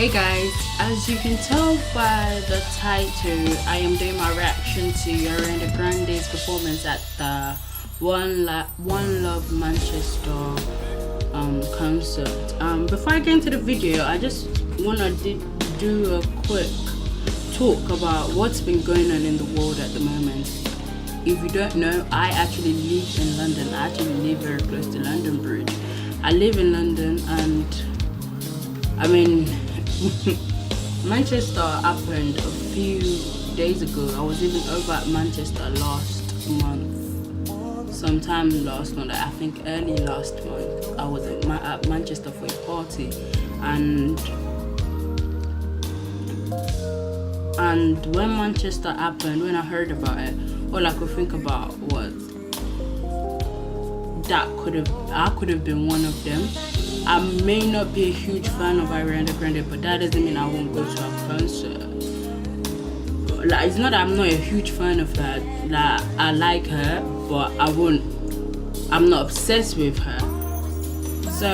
Hey guys, as you can tell by the title, I am doing my reaction to Ariana Grande's performance at the One Love Manchester concert. Before I get into the video, I just wanna do a quick talk about what's been going on in the world at the moment. If you don't know, I actually live in London. I actually live very close to London Bridge. I live in London, and I mean, Manchester happened a few days ago. I was even over at Manchester last month, sometime last month, I think early last month. I was at Manchester for a party, and when Manchester happened, when I heard about it, all I could think about was I could have been one of them. I may not be a huge fan of Ariana Grande, but that doesn't mean I won't go to a concert. Like, it's not that I'm not a huge fan of her. Like, I like her, but I'm not obsessed with her. So,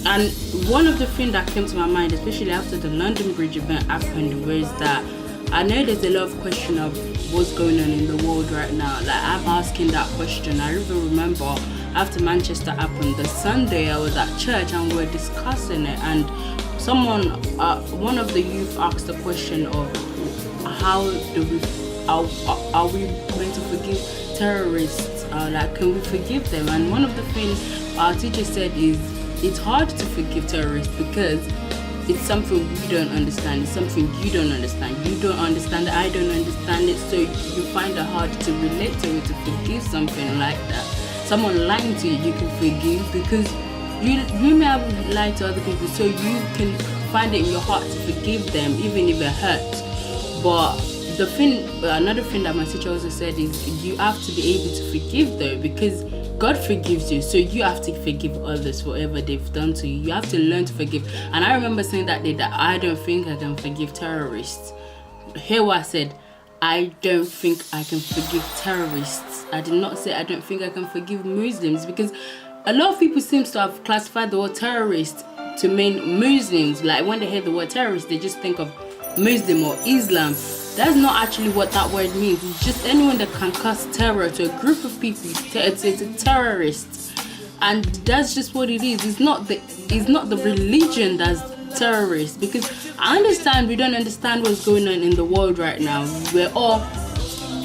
and one of the things that came to my mind, especially after the London Bridge event happened, was that I know there's a lot of question of what's going on in the world right now. Like, I'm asking that question. I even remember after Manchester happened, the Sunday I was at church and we were discussing it, and one of the youth asked the question of are we meant to forgive terrorists? Like, can we forgive them? And one of the things our teacher said is it's hard to forgive terrorists because it's something we don't understand. It's something you don't understand. You don't understand it, I don't understand it, so you find it hard to relate to it, to forgive something like that. Someone lying to you, you can forgive because you may have lied to other people, so you can find it in your heart to forgive them even if it hurts. But another thing that my teacher also said is you have to be able to forgive though, because God forgives you, so you have to forgive others for whatever they've done to you. You have to learn to forgive. And I remember saying that day that I don't think I can forgive terrorists. Hear what I said. I don't think I can forgive terrorists. I did not say I don't think I can forgive Muslims, because a lot of people seem to have classified the word terrorist to mean Muslims. Like, when they hear the word terrorist, they just think of Muslim or Islam. That's not actually what that word means. It's just anyone that can cause terror to a group of people. It's a terrorist, and that's just what it is. It's not the religion that's terrorist, because I understand we don't understand what's going on in the world right now.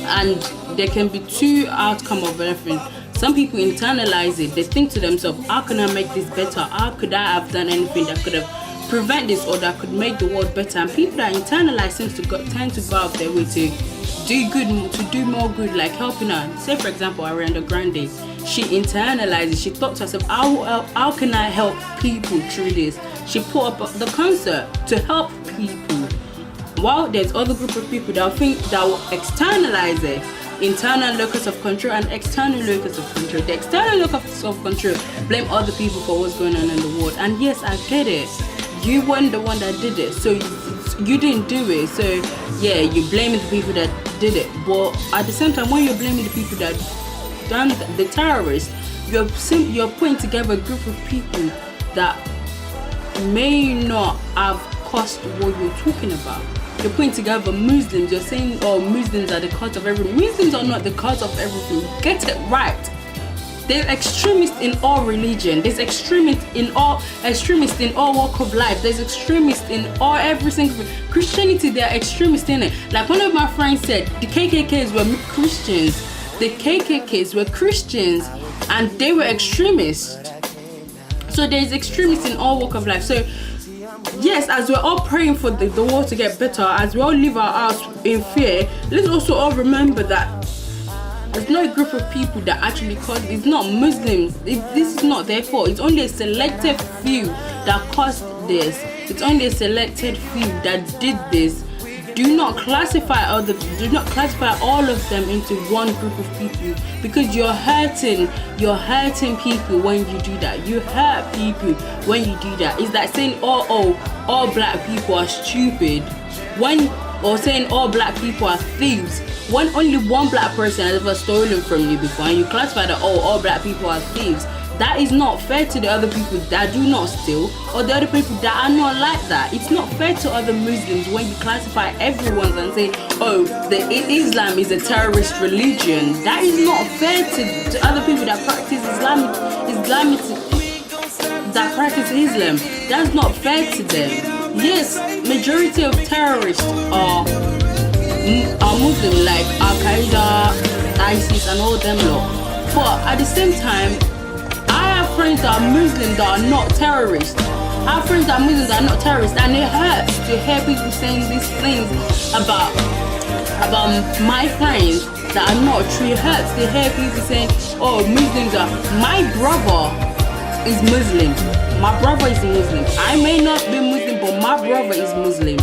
And there can be two outcomes of everything. Some people internalize it. They think to themselves, how can I make this better? How could I have done anything that could have prevent this or that could make the world better? And people that internalize tend to go out their way to do good, to do more good, like helping her. Say for example, Ariana Grande, she internalizes. She thought to herself, how can I help people through this? She put up the concert to help people. While there's other group of people that will externalize it, internal locus of control and external locus of control. The external locus of control blame other people for what's going on in the world. And yes, I get it. You weren't the one that did it, so you didn't do it. So yeah, you're blaming the people that did it. But at the same time, when you're blaming the people that done the terrorists, you're putting together a group of people that may not have caused what you're talking about. You're putting together Muslims. You're saying, oh, Muslims are the cause of everything. Muslims are not the cause of everything. Get it right. There's extremists in all religion. There's extremists in all walk of life. There's extremists in every single Christianity. There are extremists in it. Like one of my friends said, the KKKs were Christians. The KKKs were Christians, and they were extremists. So there's extremists in all walk of life. So yes, as we're all praying for the world to get better, as we all live our lives in fear, let's also all remember that it's not a group of people that actually caused it. It's not Muslims. This is not their fault. It's only a selected few that caused this. It's only a selected few that did this. Do not classify all of them into one group of people, because you're hurting people when you do that. You hurt people when you do that. It's like saying all black people are stupid, or saying all black people are thieves, when only one black person has ever stolen from you before, and you classify that all black people are thieves. that is not fair to the other people that do not steal, or the other people that are not like that. It's not fair to other Muslims when you classify everyone and say, oh, Islam is a terrorist religion. That is not fair to other people that practice Islam. That practice Islam. That's not fair to them. Yes, majority of terrorists are Muslim, like Al Qaeda, ISIS, and all them lot. But at the same time, I have friends that are Muslim that are not terrorists. I have friends that are Muslims that are not terrorists, and it hurts to hear people saying these things about my friends that are not true. It hurts to hear people saying, oh, Muslims are. My brother is Muslim. My brother is Muslim. I may not be Muslim, but my brother is Muslim.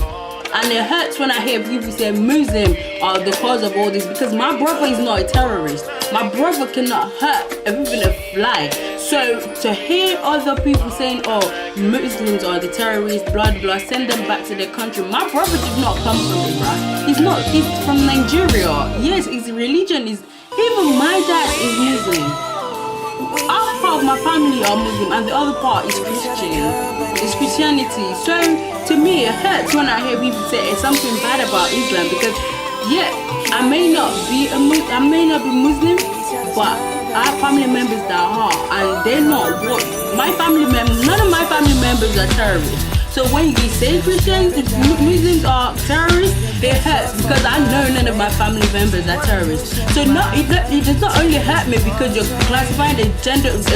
And it hurts when I hear people say Muslim are the cause of all this, because my brother is not a terrorist. My brother cannot hurt even a fly. So to hear other people saying, oh, Muslims are the terrorists, blah blah, send them back to their country. My brother did not come from Iraq. He's from Nigeria. Yes, his religion is, even my dad is Muslim. Half part of my family are Muslim and the other part is Christian. It's Christianity. So to me it hurts when I hear people say something bad about Islam, because I may not be Muslim, but I have family members that are, and they're not what my family members. None of my family members are terrorists. So when you say Christians, Muslims are terrorists, it hurts, because I know none of my family members are terrorists. So it does not only hurt me because you're classifying a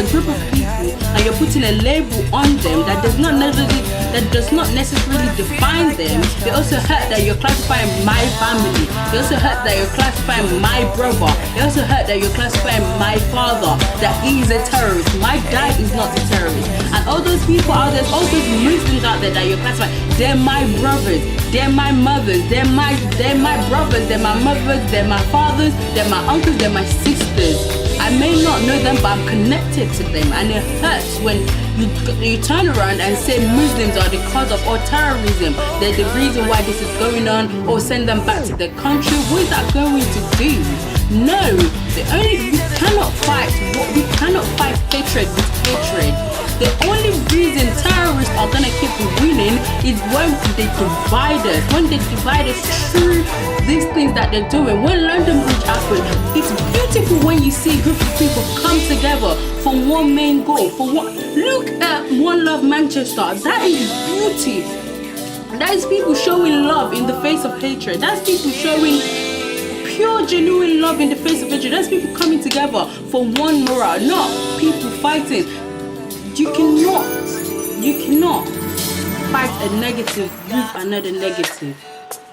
group of people and you're putting a label on them that does not necessarily define them. It also hurt that you're classifying my family. It also hurt that you're classifying my brother. It also hurt that you're classifying my father that he is a terrorist. My dad is not a terrorist. And all those people out there, all those Muslims out there that you're classifying, they're my brothers, they're my mothers, they're my brothers, they're my mothers, they're my fathers, they're my uncles, they're my sisters. I may not know them, but I'm connected to them, and it hurts when you turn around and say Muslims are the cause of all terrorism. They're the reason why this is going on, or send them back to their country. What is that going to do? No, we cannot fight hatred with hatred. The only reason terrorists are gonna keep winning is when they divide us. When they divide us through these things that they're doing. When London Bridge happened, it's beautiful when you see a group of people come together for one main goal. Look at One Love Manchester. That is beauty. That is people showing love in the face of hatred. That's people showing pure, genuine love in the face of hatred. That's people coming together for one morale, not people fighting. You cannot fight a negative with another negative.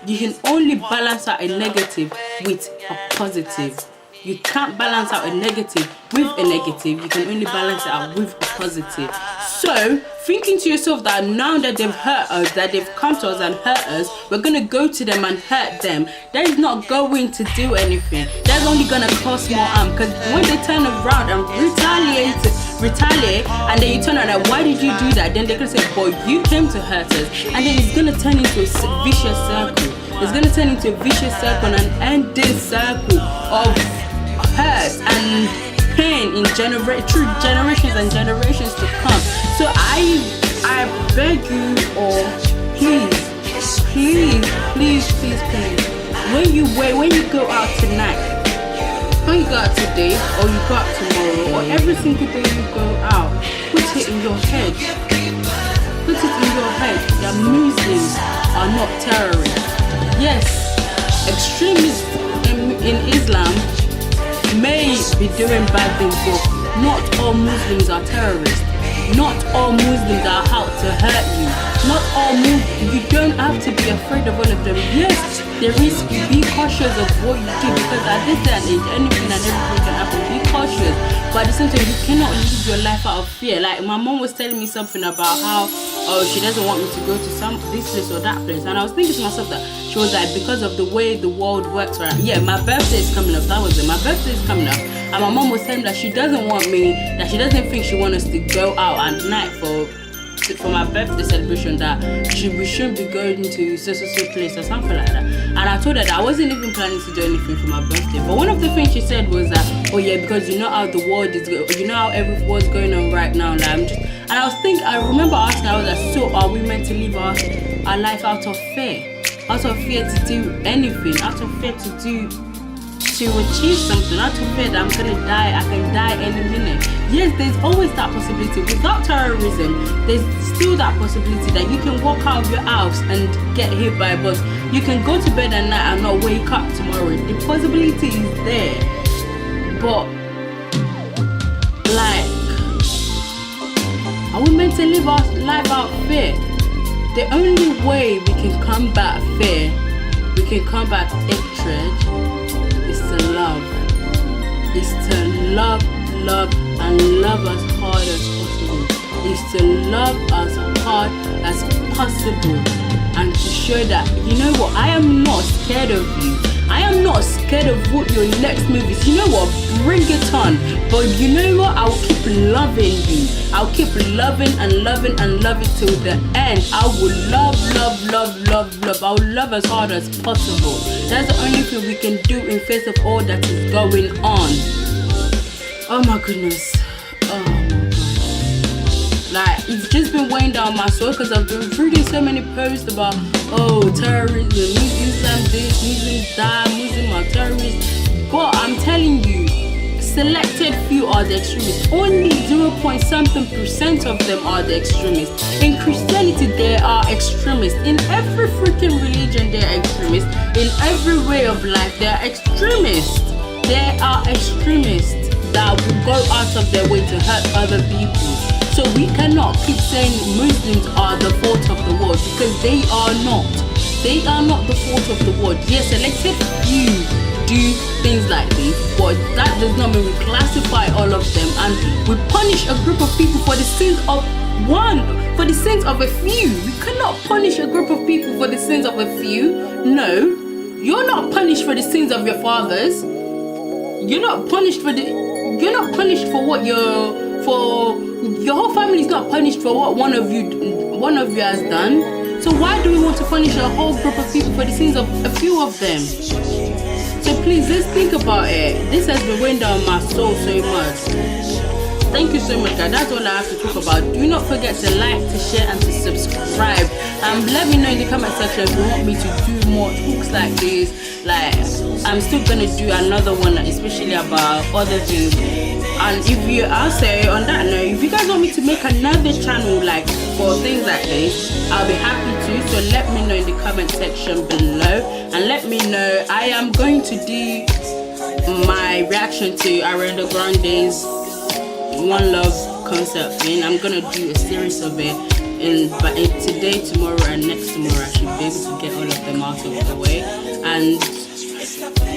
You can only balance out a negative with a positive. You can't balance out a negative with a negative. You can only balance it out with a positive. So, thinking to yourself that now that they've hurt us, that they've come to us and hurt us, we're going to go to them and hurt them, that is not going to do anything. That's only going to cause more harm. Because when they turn around and retaliate, and then you turn around and why did you do that? Then they're going to say, boy, you came to hurt us. And then it's going to turn into a vicious circle. It's going to turn into a vicious circle, and end this circle of hurt and pain through generations and generations to come. So I beg you, or please, when you go out tonight, when you go out today, or you go out tomorrow, or every single day you go out, put it in your head that Muslims are not terrorists. Yes, extremists in Islam may be doing bad things, but not all Muslims are terrorists. Not all Muslims are out to hurt you. Not all Muslims, you don't have to be afraid of all of them. Yes, there is, be cautious of what you do, because at this day and age, anything and everything can happen. Be cautious, but at the same time, you cannot live your life out of fear. Like my mom was telling me something about how, she doesn't want me to go to this place or that place, and I was thinking to myself that she was like, because of the way the world works right. Yeah, my birthday is coming up. That was it. My birthday is coming up, and my mom was saying that she doesn't want me, that she doesn't think she wants us to go out at night for for my birthday celebration that we shouldn't be going to so place or something like that. And I told her that I wasn't even planning to do anything for my birthday. But one of the things she said was that, oh yeah, because you know how the world is, you know how everything's going on right now. Like and I remember asking, I was like, so are we meant to live our life out of fear? Out of fear to do anything, out of fear to achieve something, out of fear that I'm gonna die, I can die any minute. Yes, there's always that possibility. Without terrorism, there's still that possibility that you can walk out of your house and get hit by a bus. You can go to bed at night and not wake up tomorrow. The possibility is there. But like, are we meant to live our life out fear? The only way we can combat fear, we can combat hatred, is to love. Is to love and love as hard as possible. Is to love as hard as possible. And to show that, you know what, I am not scared of you. I am not scared of what your next move is. You know what, bring it on. But you know what, I'll keep loving you. I'll keep loving and loving and loving till the end. I will love. I will love as hard as possible. That's the only thing we can do in face of all that is going on. Oh my goodness. Oh my god. Like, it's just been weighing down my soul because I've been reading so many posts about, oh, terrorism, Islam this, Muslims that, Muslims are terrorists. But I'm telling you, selected few are the extremists. Only 0.something% of them are the extremists. In Christianity, there are extremists. In every freaking religion, there are extremists. In every way of life, there are extremists. There are extremists that will go out of their way to hurt other people. So we cannot keep saying Muslims are the fault of the world, because they are not. They are not the fault of the world. Yes, selected few do things like this, but that does not mean we classify all of them and we punish a group of people for the sins of one, for the sins of a few. We cannot punish a group of people for the sins of a few. No, you're not punished for the sins of your fathers. You're not punished for what your whole family is not punished for what one of you has done. So why do we want to punish a whole group of people for the sins of a few of them? So please, let's think about it. This has been weighing down my soul so much. Thank you so much, guys. That's all I have to talk about. Do not forget to like, to share, and to subscribe. Let me know in the comment section if you want me to do more talks like this. Like, I'm still gonna do another one, especially about other things. And if you also, on that note, if you guys want me to make another channel like for things like this, I'll be happy to. So let me know in the comment section below, and let me know. I am going to do my reaction to Ariana Grande's One Love concert thing. I'm gonna do a series of it, but today, tomorrow, and next tomorrow, I should be able to get all of them out of the way. And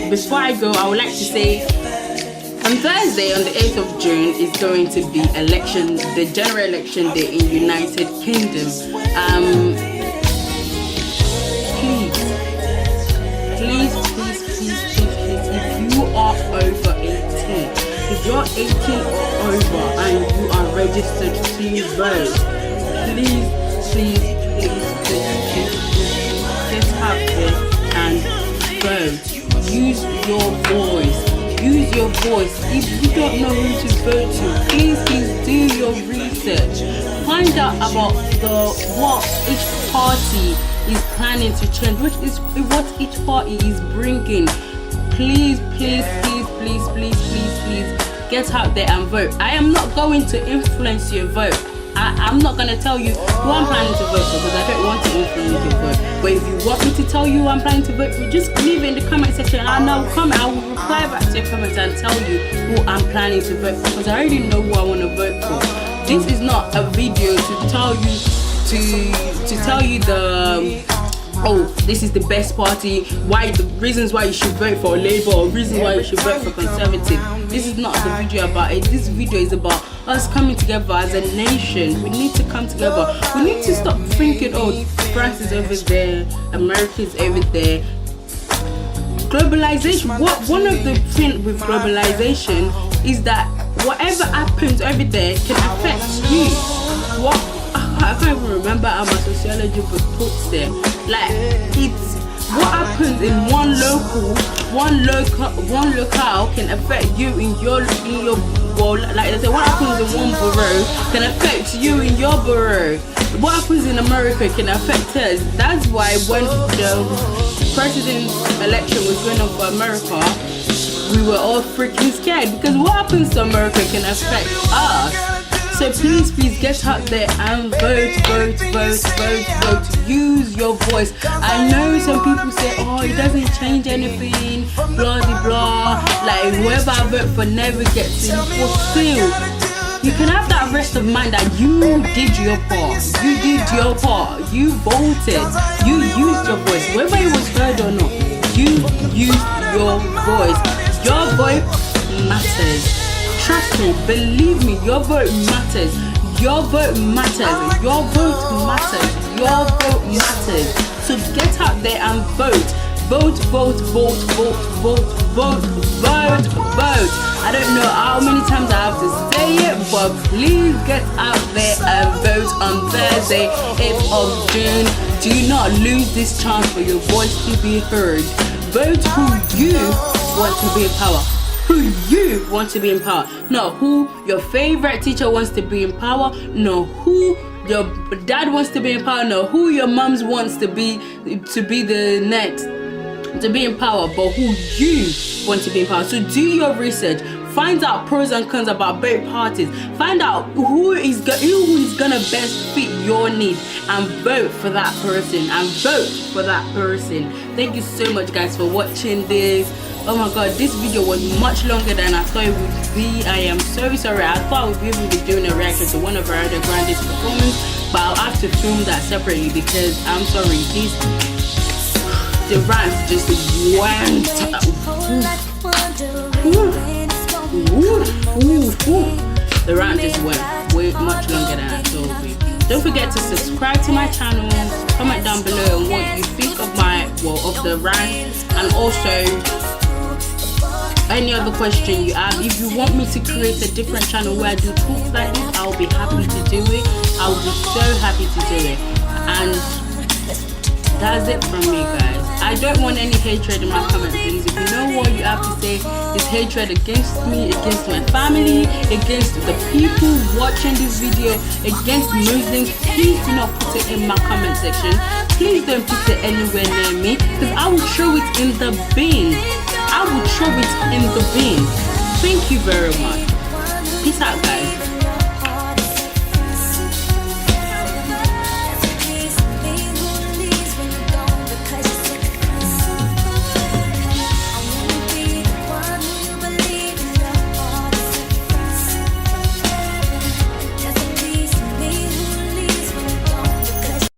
before I go, I would like to say, on Thursday, on the 8th of June, is going to be the general election day in United Kingdom. Please, if you are over 18, if you're 18 or over and you are registered to vote, please get out there and vote. Use your voice. Use your voice. If you don't know who to vote to, please do your research. Find out about what each party is planning to change, what each party is bringing. Please get out there and vote. I am not going to influence your vote. I'm not going to tell you who I'm planning to vote for, because I don't want to influence your vote. But if you want me to tell you who I'm planning to vote for, just leave it in the comment section and I will reply back to your comments and tell you who I'm planning to vote for, because I already know who I want to vote for. This is not a video to tell you this is the best party, the reasons why you should vote for Labour or reasons why you should vote for Conservative. This is not the video about it. This video is about us coming together as a nation. We need to come together. We need to stop thinking, France is over there, America is over there. Globalization, one of the things with globalization is that whatever happens over there can affect you. I can't even remember how my sociology book puts there. Like, it's what happens in one locale can affect you in your well, like I said, what happens in one borough can affect you in your borough. What happens in America can affect us. That's why when the president election was going on for America, we were all freaking scared, because what happens to America can affect us. So please get out there and vote. Use your voice. I know some people say, oh, it doesn't change anything, blah de blah. Like, whoever I vote for never gets in. But still, you can have that rest of mind that you did your part. You did your part. You voted. You used your voice. Whether it was heard or not, you used your voice. Your vote matters. Trust me, believe me, your vote matters. Your vote matters. Your vote matters. Your vote matters. So get out there and vote. Vote. I don't know how many times I have to say it, but please get out there and vote on Thursday, 8th of June. Do not lose this chance for your voice to be heard. Vote who you want to be in power. Who you want to be in power, not who your favorite teacher wants to be in power, no who your dad wants to be in power, no who your mom's wants to be the next to be in power, but who you want to be in power. So do your research, find out pros and cons about both parties, find out who is gonna best fit your need, and vote for that person. Thank you so much, guys, for watching this. Oh my god, this video was much longer than I thought it would be. I am so sorry. I thought I would be able to be doing a reaction to one of Ariana Grande's performance, but I'll have to film that separately because I'm sorry, the rant just went. The rant just went way much longer than I thought it would be. Don't forget to subscribe to my channel, comment down below on what you think of of the rant, and also any other question you have. If you want me to create a different channel where I do talks like this, I'll be happy to do it. I'll be so happy to do it. And that's it from me, guys. I don't want any hatred in my comments, please. If you know what you have to say is hatred against me, against my family, against the people watching this video, against Muslims, please do not put it in my comment section. Please don't put it anywhere near me, because I will throw it in the bin. Thank you very much. Peace out, guys.